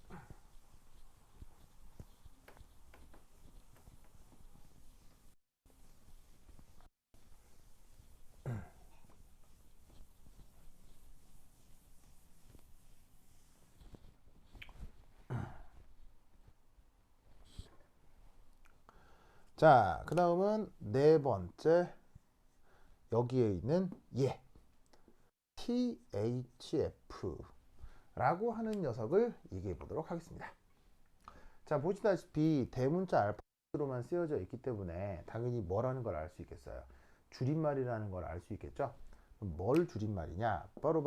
자, 그 다음은 네 번째. 여기에 있는 얘. THF라고 하는 녀석을 얘기해 보도록 하겠습니다. 자, 보시다시피 대문자 알파벳으로만 쓰여져 있기 때문에 당연히 뭐라는 걸 알 수 있겠어요. 줄임말이라는 걸 알 수 있겠죠. 그럼 뭘 줄임말이냐? 바로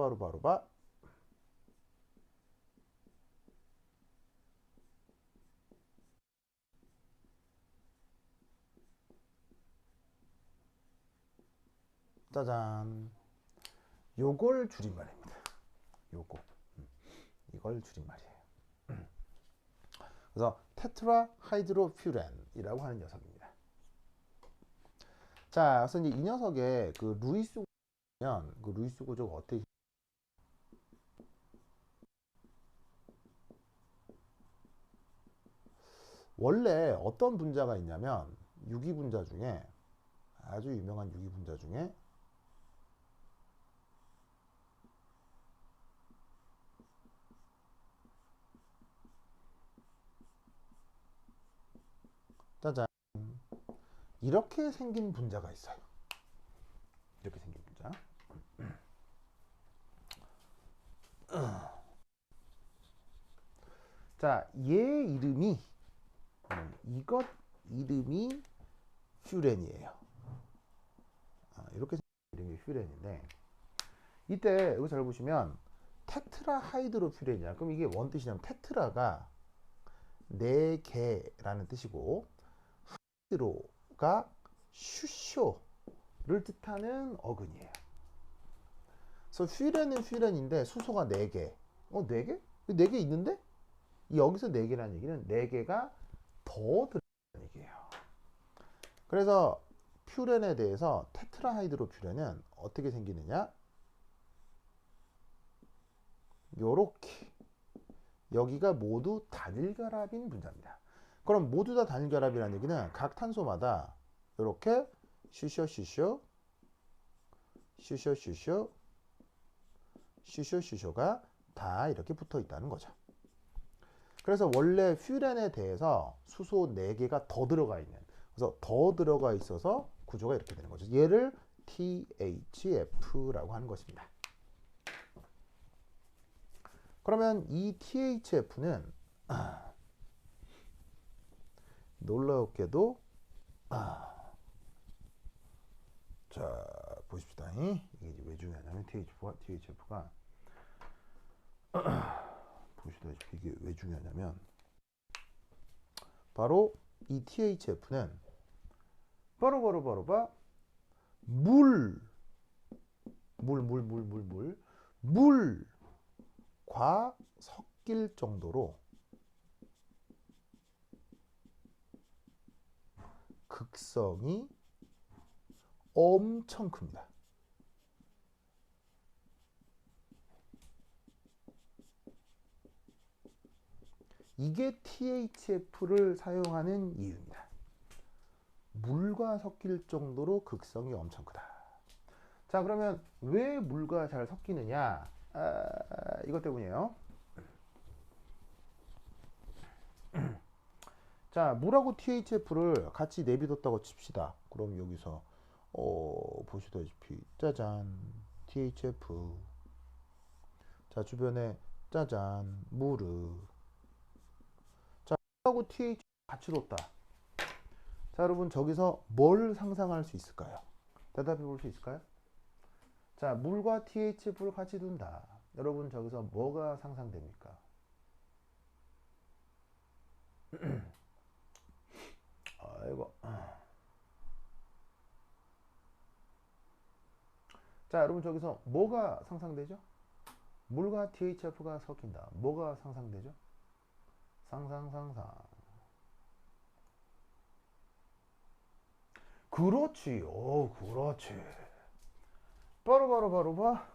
짜잔. 요걸 줄임말입니다. 요거. 이걸 줄임말이에요. 그래서 테트라하이드로퓨렌이라고 하는 녀석입니다. 자, 그래서 이제 이 녀석의 그 루이스 구조면 그 루이스 구조가 어떻게 원래 어떤 분자가 있냐면 유기분자 중에 아주 유명한 유기분자 중에 짜잔 이렇게 생긴 분자가 있어요. 이렇게 생긴 분자. 자, 얘 이름이 이것 이름이 퓨렌이에요. 이렇게 생긴 이름이 퓨렌인데 이때 여기 잘 보시면 테트라하이드로퓨렌이야. 그럼 이게 뭔 뜻이냐면 테트라가 네 개라는 뜻이고 하이드로가 슈쇼를 뜻하는 어근이에요. 그래서 퓨렌은 퓨렌인데 수소가 4개. 4개? 4개 있는데? 여기서 4개라는 얘기는 4개가 더 들어가는 얘기예요. 그래서 퓨렌에 대해서 테트라하이드로퓨렌은 어떻게 생기느냐? 요렇게 여기가 모두 단일결합인 분자입니다. 그럼 모두 다 단일결합이라는 얘기는 각 탄소마다 이렇게 슈쇼슈쇼 슈쇼슈쇼 슈쇼슈쇼가 다 이렇게 붙어 있다는 거죠. 그래서 원래 퓨렌에 대해서 수소 4개가 더 들어가 있는, 그래서 더 들어가 있어서 구조가 이렇게 되는 거죠. 얘를 THF라고 하는 것입니다. 그러면 이 THF는 놀랍게도 자 보십시다. 이게 왜 중요하냐면 THF가 보시다시피 이게 왜 중요하냐면 바로 이 THF는 바로 물과 섞일 정도로 극성이 엄청 큽니다. 이게 THF를 사용하는 이유입니다. 물과 섞일 정도로 극성이 엄청 크다. 자, 그러면 왜 물과 잘 섞이느냐? 이것 때문이에요. 자, 물하고 THF를 같이 내비뒀다고 칩시다. 그럼 여기서 보시다시피 짜잔 THF. 자, 주변에 짜잔 무르. 자, 물하고 THF 같이 뒀다. 자, 여러분 저기서 뭘 상상할 수 있을까요? 대답해 볼 수 있을까요? 자, 물과 THF를 같이 둔다. 여러분 저기서 뭐가 상상됩니까? 아이고. 자, 여러분 저기서 뭐가 상상되죠? 물과 THF가 섞인다. 뭐가 상상되죠? 상상. 그렇지. 오, 그렇지. 바로 봐.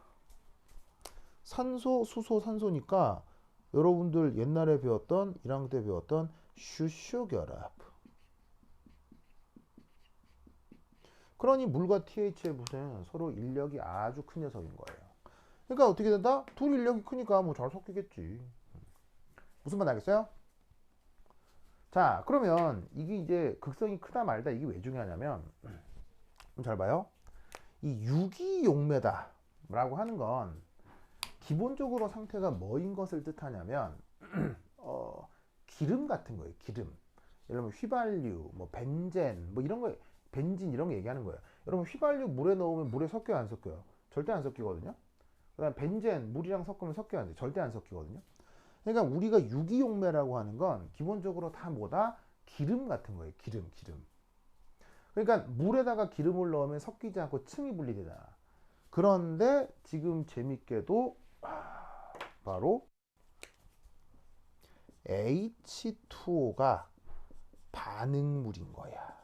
산소, 수소, 산소니까 여러분들 옛날에 배웠던 1학년 때 배웠던 슈슈 결합. 그러니 물과 THF는 서로 인력이 아주 큰 녀석인 거예요. 그러니까 어떻게 된다? 둘 인력이 크니까 뭐 잘 섞이겠지. 무슨 말 알겠어요? 자, 그러면 이게 이제 극성이 크다 말다 이게 왜 중요하냐면 잘 봐요. 이 유기용매다라고 하는 건 기본적으로 상태가 뭐인 것을 뜻하냐면 기름 같은 거예요. 기름. 예를 들면 휘발유, 뭐 벤젠, 뭐 이런 거, 벤진 이런 거 얘기하는 거예요. 여러분 휘발유 물에 넣으면 물에 섞여요, 안 섞여요? 절대 안 섞이거든요. 그다음 벤젠 물이랑 섞으면 섞여야 안 돼. 절대 안 섞이거든요. 그러니까 우리가 유기용매라고 하는 건 기본적으로 다 뭐다? 기름 같은 거예요. 기름. 그러니까 물에다가 기름을 넣으면 섞이지 않고 층이 분리되잖아. 그런데 지금 재밌게도 바로 H2O가 반응물인 거야.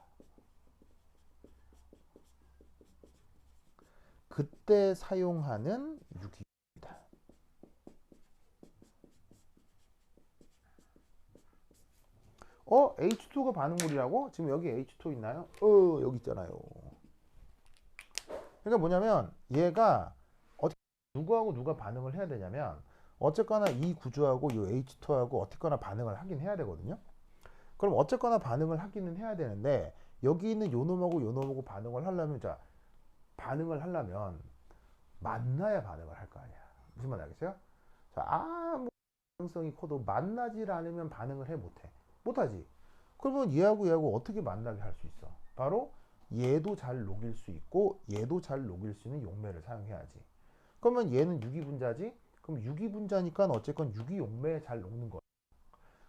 그때 사용하는 유기입니다. H2가 반응물이라고? 지금 여기 H2 있나요? 여기 있잖아요. 그러니까 뭐냐면 얘가 어떻게 누구하고 누가 반응을 해야 되냐면 어쨌거나 이 구조하고 이 H2하고 어쨌거나 반응을 하긴 해야 되거든요. 그럼 어쨌거나 반응을 하기는 해야 되는데 여기 있는 요 놈하고 요 놈하고 반응을 하려면 자 반응을 하려면 만나야 반응을 할 거 아니야. 무슨 말 알겠어요? 자, 아무 가능성이 커도 만나질 않으면 반응을 해 못해. 못하지. 그러면 얘하고 어떻게 만나게 할 수 있어? 바로 얘도 잘 녹일 수 있고 얘도 잘 녹일 수 있는 용매를 사용해야지. 그러면 얘는 유기분자지? 그럼 유기분자니까 어쨌건 유기용매에 잘 녹는 거야.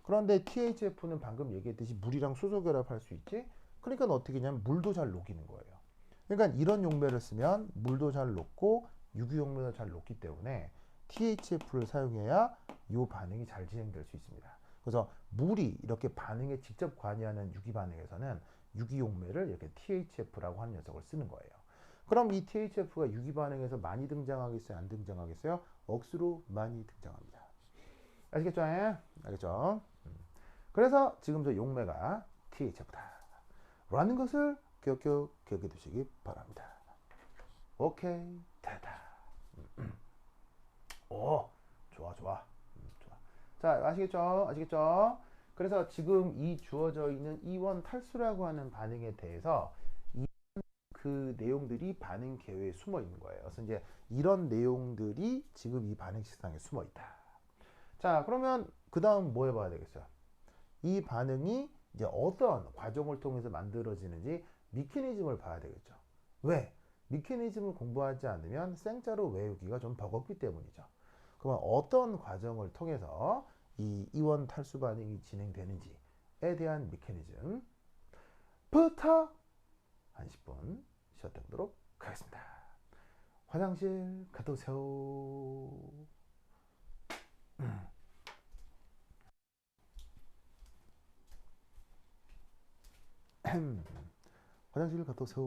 그런데 THF는 방금 얘기했듯이 물이랑 수소 결합할 수 있지? 그러니까 어떻게 하냐면 물도 잘 녹이는 거예요. 그러니까 이런 용매를 쓰면 물도 잘 녹고 유기용매도 잘 녹기 때문에 THF를 사용해야 이 반응이 잘 진행될 수 있습니다. 그래서 물이 이렇게 반응에 직접 관여하는 유기 반응에서는 유기용매를 이렇게 THF라고 하는 녀석을 쓰는 거예요. 그럼 이 THF가 유기 반응에서 많이 등장하겠어요? 안 등장하겠어요? 억수로 많이 등장합니다. 아시겠죠? 알겠죠? 그래서 지금 저 용매가 THF다. 라는 것을 기억해 두시기 바랍니다. 오케이, 됐다. 오, 좋아. 자, 아시겠죠? 그래서 지금 이 주어져 있는 이원 탈수라고 하는 반응에 대해서 그 내용들이 반응 계획에 숨어 있는 거예요. 그래서 이제 이런 내용들이 지금 이 반응 식상에 숨어 있다. 자, 그러면 그 다음 뭐 해봐야 되겠어요? 이 반응이 이제 어떤 과정을 통해서 만들어지는지 미케니즘을 봐야 되겠죠. 왜? 미케니즘을 공부하지 않으면 생짜로 외우기가 좀 버겁기 때문이죠. 그러면 어떤 과정을 통해서 이 이원 탈수 반응이 진행되는지에 대한 미케니즘부터 한 10분 쉬었다 보도록 하겠습니다. 화장실 갔다 오세요. 화장실 갔다 오세요.